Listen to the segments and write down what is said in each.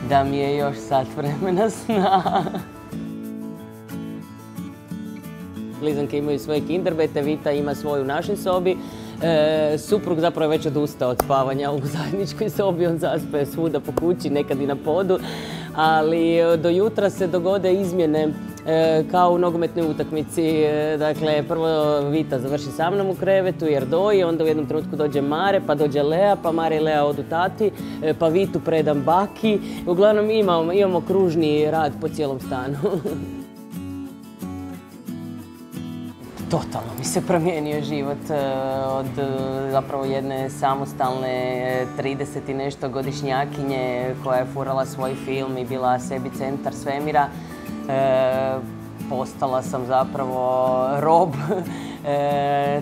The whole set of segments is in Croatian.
da mi je još sat vremena sna. Blizanke imaju svoje kinderbete, Vita ima svoju u našoj sobi. Suprug zapravo je već odustao od spavanja u zajedničkoj sobi, on zaspe svuda po kući, nekad i na podu. Ali do jutra se dogode izmjene kao u nogometnoj utakmici. Dakle, prvo Vita završi sa mnom u krevetu jer doji, onda u jednom trenutku dođe Mare, pa dođe Lea, pa Mare i Lea odu tati, pa Vitu predam baki. Uglavnom imamo kružni rad po cijelom stanu. Totalno mi se promijenio život od zapravo jedne samostalne 30 i nešto godišnjakinje koja je furala svoj film i bila sebi centar svemira. Postala sam zapravo rob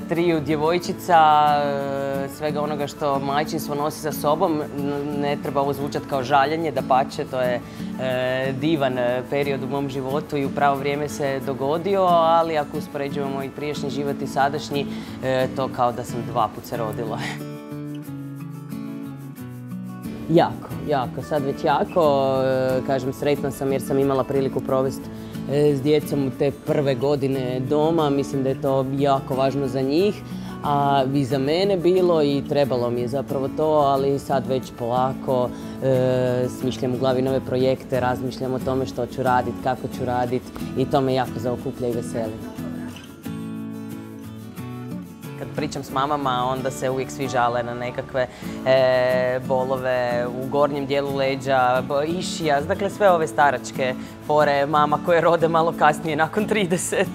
triju djevojčica, svega onoga što majčinstvo nosi sa sobom. Ne treba ovo zvučati kao žaljenje, dapače, to je divan period u mom životu i u pravo vrijeme se dogodio, ali ako uspoređujemo i prijašnji život i sadašnji, to kao da sam 2 puta se rodila. Jako, sad već jako. Kažem, sretna sam jer sam imala priliku provesti s djecom te prve godine doma. Mislim da je to jako važno za njih, a i za mene bilo i trebalo mi je zapravo to, ali sad već polako smišljam u glavi nove projekte, razmišljam o tome što ću raditi, kako ću raditi i to me jako zaokuplja i veseli. Kad pričam s mamama, onda se uvijek svi žale na nekakve bolove u gornjem dijelu leđa, išija, dakle sve ove staračke fore mama koje rode malo kasnije nakon 30.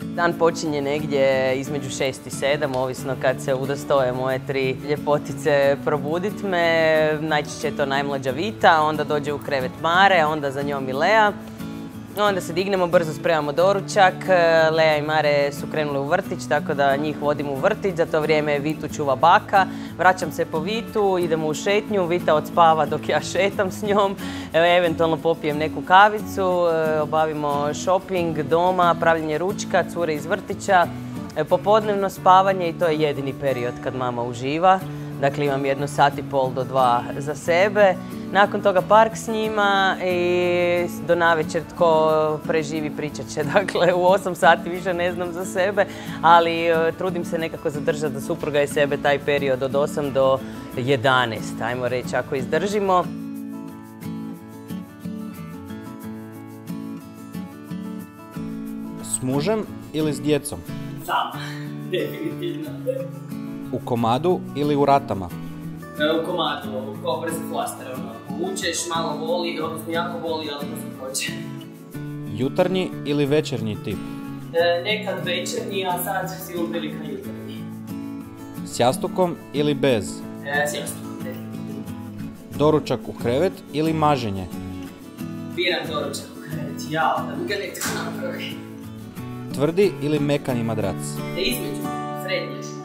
Dan počinje negdje između 6 i 7, ovisno kad se udostoje moje 3 ljepotice probudit me. Najčešće je to najmlađa Vita, onda dođe u krevet Mare, onda za njom i Lea. Onda se dignemo, brzo spremamo doručak. Lea i Mare su krenule u vrtić, tako da njih vodim u vrtić. Za to vrijeme Vitu čuva baka. Vraćam se po Vitu, idemo u šetnju. Vita odspava dok ja šetam s njom. Eventualno popijem neku kavicu, obavimo shopping doma, pravljenje ručka, cure iz vrtića. Popodnevno spavanje i to je jedini period kad mama uživa. Dakle, imam 1 sat i pol do 2 za sebe. Nakon toga park s njima i do navečer tko preživi pričat će. Dakle, u 8 sati više ne znam za sebe, ali trudim se nekako zadržati za supruga i sebe taj period od 8 do 11, ajmo reći, ako izdržimo. S mužem ili s djecom? Sama, definitivno. U komadu ili u ratama? U komadu, kao brzi flaster, povučeš, malo boli, odnosno jako boli, ali to se hoće. Jutarnji ili večernji tip? Nekad večernji, a sad silom prilika jutarnji. S jastukom ili bez? S jastukom, definitivno. Doručak u krevet ili maženje? Biram doručak u krevet, jao, da mi ga netko napravi. Tvrdi ili mekani madrac? Između, srednje.